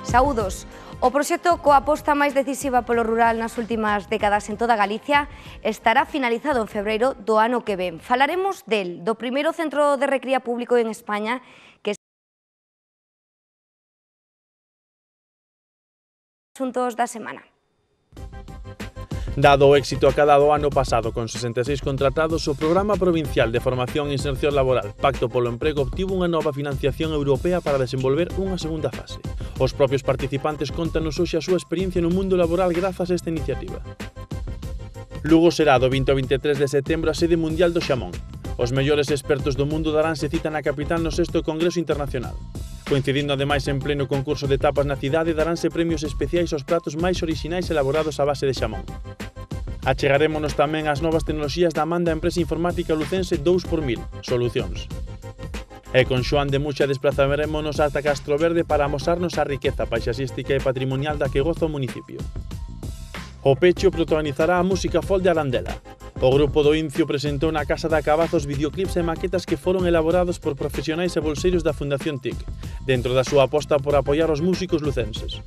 Saúdos. O proxecto coa aposta máis decisiva polo rural nas últimas décadas en toda Galicia estará finalizado en febreiro do ano que ven. Falaremos do primeiro centro de recría público en España que asuntos da semana. Dado o éxito acadado o ano pasado con 66 contratados, o Programa Provincial de Formación e Inserción Laboral Pacto polo Emprego obtivo unha nova financiación europea para desenvolver unha segunda fase. Os propios participantes contanos hoxe a súa experiencia no mundo laboral grazas a esta iniciativa. Lugo será do 20 ao 23 de setembro a sede mundial do xamón. Os mellores expertos do mundo daránse cita na capital no 6º Congreso Internacional. Coincidindo ademais en pleno concurso de tapas na cidade, daránse premios especiais aos pratos máis orixinais elaborados a base de xamón. Achegarémonos tamén ás novas tecnoloxías da man da empresa informática lucense 2x1000, Solucións. E con Xoán de Muxa desplazarémonos ata Castroverde para amosarnos a riqueza paisaxística e patrimonial da que goza o municipio. O Pecho protagonizará a música folk de Arandela. O grupo do Incio presentou na Casa da Cabazos videoclips e maquetas que foron elaborados por profesionais e bolseiros da Fundación TIC, dentro da súa aposta por apoiar os músicos lucenses.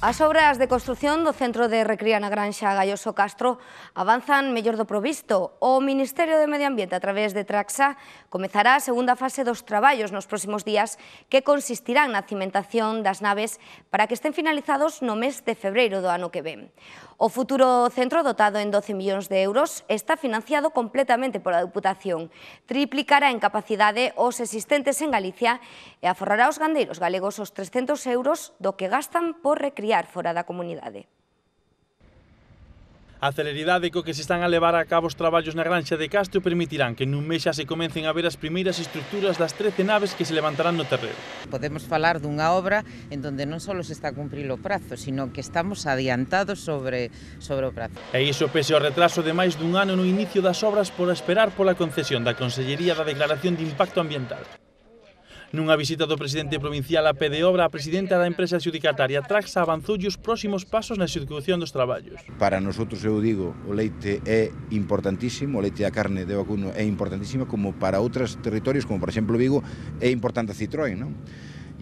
As obras de construción do Centro de Recría na Granxa Gaioso Castro avanzan mellor do provisto. O Ministerio de Medio Ambiente, a través de Traxa, comezará a segunda fase dos traballos nos próximos días que consistirán na cimentación das naves para que estén finalizados no mes de febreiro do ano que ven. O futuro centro, dotado en 12 millóns de euros, está financiado completamente pola Deputación. Triplicará en capacidade os existentes en Galicia e aforrará aos gandeiros galegos os 300 euros do que gastan por recriar fora da comunidade. A celeridade co que se están a levar a cabo os traballos na Granxa de Castro permitirán que nun mes xa se comecen a ver as primeiras estruturas das 13 naves que se levantarán no terreo. Podemos falar dunha obra en donde non só se está a cumprir o prazo, sino que estamos adiantados sobre o prazo. E iso pese ao retraso de máis dun ano no inicio das obras por esperar pola concesión da Consellería da Declaración de Impacto Ambiental. Nunha visita do presidente provincial a pé de obra, a presidenta da empresa adxudicataria Traxa avanzoulle os próximos pasos na execución dos traballos. Para nosotros, eu digo, o leite é importantísimo, o leite e a carne de vacuno é importantísima, como para outros territorios, como por exemplo Vigo, é importante a Citroën, non?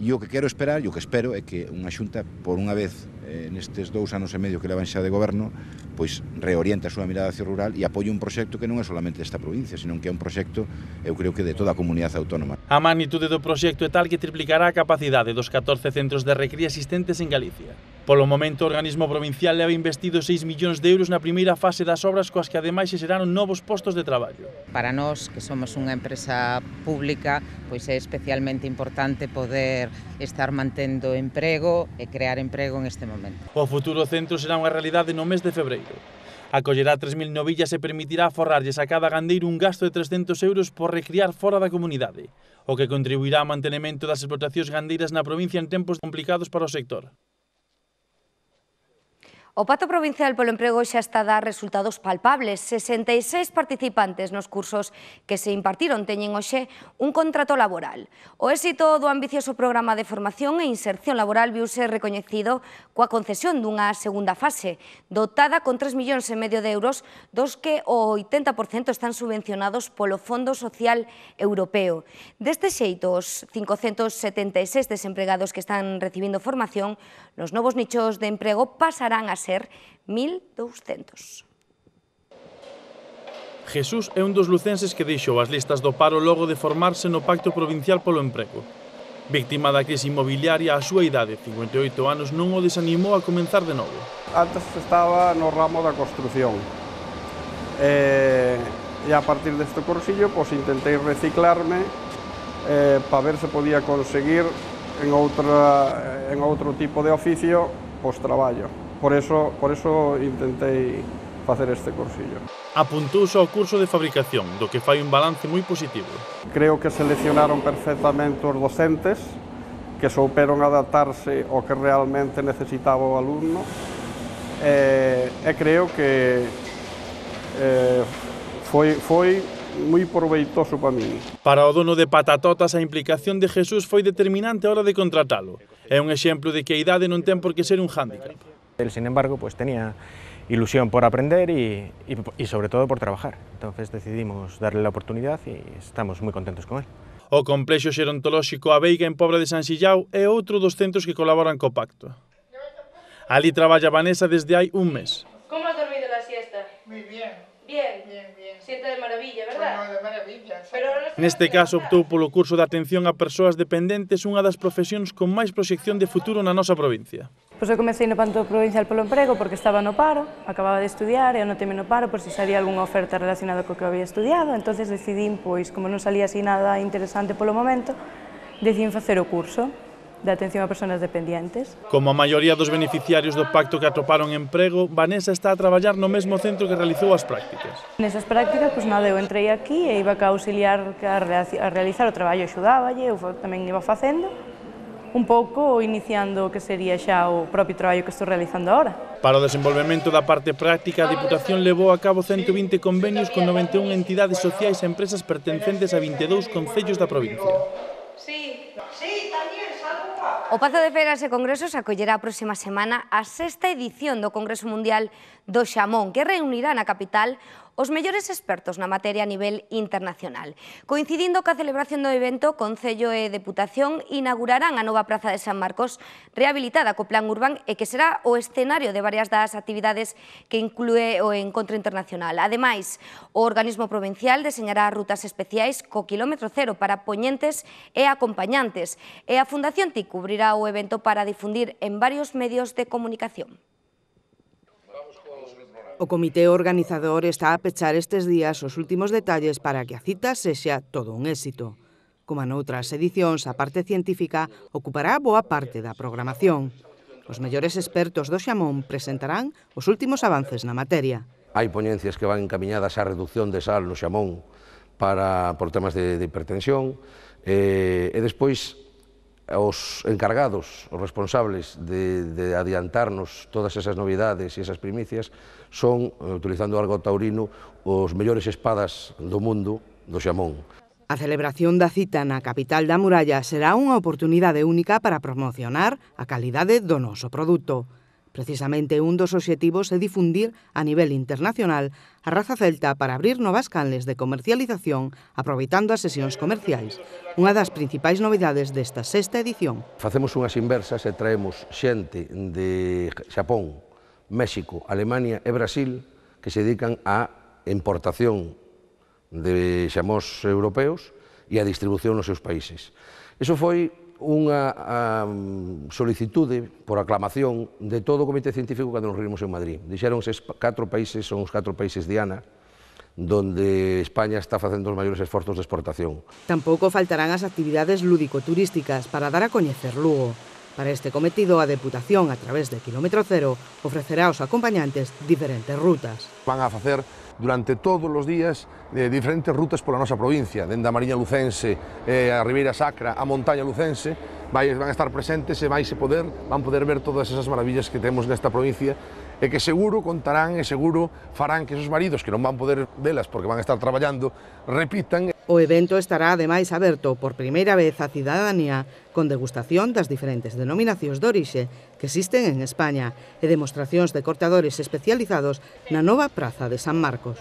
E o que quero esperar, e o que espero, é que unha xunta, por unha vez, nestes 2 anos e medio que levan xa de goberno, pois reoriente a súa mirada hacia o rural e apoie un proxecto que non é solamente desta provincia, senón que é un proxecto, eu creo que de toda a comunidade autónoma. A magnitude do proxecto é tal que triplicará a capacidade dos 14 centros de recría existentes en Galicia. Polo momento, o organismo provincial leva investido 6 millóns de euros na primeira fase das obras coas que ademais se xeraron novos postos de traballo. Para nós, que somos unha empresa pública, pois é especialmente importante poder estar mantendo emprego e crear emprego en este momento. O futuro centro será unha realidade no mes de febreiro. Acollerá 3.000 novillas e permitirá aforrarlles a cada gandeiro un gasto de 300 euros por recriar fora da comunidade, o que contribuirá ao mantenemento das explotacións gandeiras na provincia en tempos complicados para o sector. O Pacto Provincial polo Emprego xa está a dar resultados palpables. 66 participantes nos cursos que se impartiron teñen hoxe un contrato laboral. O éxito do ambicioso programa de formación e inserción laboral viuse recoñecido coa concesión dunha segunda fase, dotada con 3,5 millóns de euros, dos que o 80% están subvencionados polo Fondo Social Europeo. Deste xeito, os 576 desempregados que están recibindo formación nos novos nichos de emprego pasarán a ser 1.200. Jesús é un dos lucenses que deixou as listas do paro logo de formarse no Pacto Provincial polo Emprego. Víctima da crise inmobiliaria, a súa idade, 58 anos, non o desanimou a comenzar de novo. Antes estaba no ramo da construción e a partir deste cursillo pois intentei reciclarme para ver se podía conseguir en outro tipo de oficio pois traballo. Por eso intentei facer este cursillo. Apuntouse ao curso de fabricación, do que fai un balance moi positivo. Creo que seleccionaron perfectamente os docentes, que souperon adaptarse ao que realmente necesitaba o alumno, e creo que foi moi proveitoso para min. Para o dono de Patatotas, a implicación de Jesús foi determinante a hora de contratalo. É un exemplo de que a idade non ten por que ser un hándicap. Él, sin embargo, pues tenía ilusión por aprender y sobre todo por trabajar. Entonces decidimos darle la oportunidad y estamos muy contentos con él. O complexo xerontolóxico A Veiga en Pobra de San Xillau é outro dos centros que colaboran co pacto. Ali traballa Vanessa desde hai un mes. ¿Cómo has dormido la siesta? Muy bien. Bien. Bien, bien. Sienta de maravilla, ¿verdad? Bueno, de maravilla. Pero ahora estás Neste caso cansada. optou polo curso de atención a persoas dependentes, unha das profesións con máis proxección de futuro na nosa provincia. Pois eu comecei no Pacto Provincial polo Emprego porque estaba no paro, acababa de estudiar e eu noteme no paro por se salía algunha oferta relacionada co que eu había estudiado, entonces decidín, pois, como non salía así nada interesante polo momento, decidín facer o curso de atención a persoas dependientes. Como a maioría dos beneficiarios do pacto que atoparon emprego, Vanessa está a traballar no mesmo centro que realizou as prácticas. Nesas prácticas, pois nada, eu entrei aquí e iba a auxiliar a realizar o traballo, axudáballe, eu tamén iba facendo, un pouco iniciando o que sería xa o propio traballo que estou realizando agora. Para o desenvolvemento da parte práctica, a Diputación levou a cabo 120 convenios con 91 entidades sociais e empresas pertencentes a 22 concellos da provincia. O Pazo de Feiras e Congresos acollerá a próxima semana a 6ª edición do Congreso Mundial do Xamón, que reunirá na capital os mellores expertos na materia a nivel internacional. Coincidindo ca celebración do evento, Concello e Deputación inaugurarán a nova Praza de San Marcos, rehabilitada co Plan Urbán e que será o escenario de varias das actividades que inclúe o Encontro Internacional. Ademais, o organismo provincial deseñará rutas especiais co kilómetro cero para poñentes e acompañantes, e a Fundación TIC cubrirá o evento para difundir en varios medios de comunicación. O comité organizador está a pechar estes días os últimos detalles para que a cita sexa todo un éxito. Como noutras edicións, a parte científica ocupará boa parte da programación. Os mellores expertos do Xamón presentarán os últimos avances na materia. Hai poñencias que van encaminhadas á reducción de sal no Xamón por temas de hipertensión e despois os encargados, os responsables de adiantarnos todas esas novidades e esas primicias son, utilizando algo taurino, os mellores espadas do mundo do Xamón. A celebración da cita na capital da muralla será unha oportunidade única para promocionar a calidade do noso produto. Precisamente un dos obxectivos é difundir a nivel internacional a raza celta para abrir novas canles de comercialización aproveitando as sesións comerciais, unha das principais novidades desta 6ª edición. Facemos unhas inversas e traemos xente de Xapón, México, Alemania e Brasil que se dedican á importación de xamós europeos e a distribución nos seus países. Iso foi unha solicitude por aclamación de todo o Comité Científico cando nos reunimos en Madrid. Dixeron que 4 países son os 4 países diana donde España está facendo os maiores esforzos de exportación. Tampouco faltarán as actividades lúdico-turísticas para dar a coñecer Lugo. Para este cometido, a Deputación, a través de Kilómetro Cero, ofrecerá aos acompañantes diferentes rutas. Van a facer durante todos os días diferentes rutas pola nosa provincia, dende a Mariña Lucense, a Ribeira Sacra, a Montaña Lucense, van a estar presentes e van poder ver todas esas maravillas que temos nesta provincia e que seguro contarán e seguro farán que esos maridos que non van poder velas porque van a estar traballando, repitan. O evento estará ademais aberto por primeira vez á cidadanía con degustación das diferentes denominacións de orixe que existen en España e demostracións de cortadores especializados na nova Praza de San Marcos.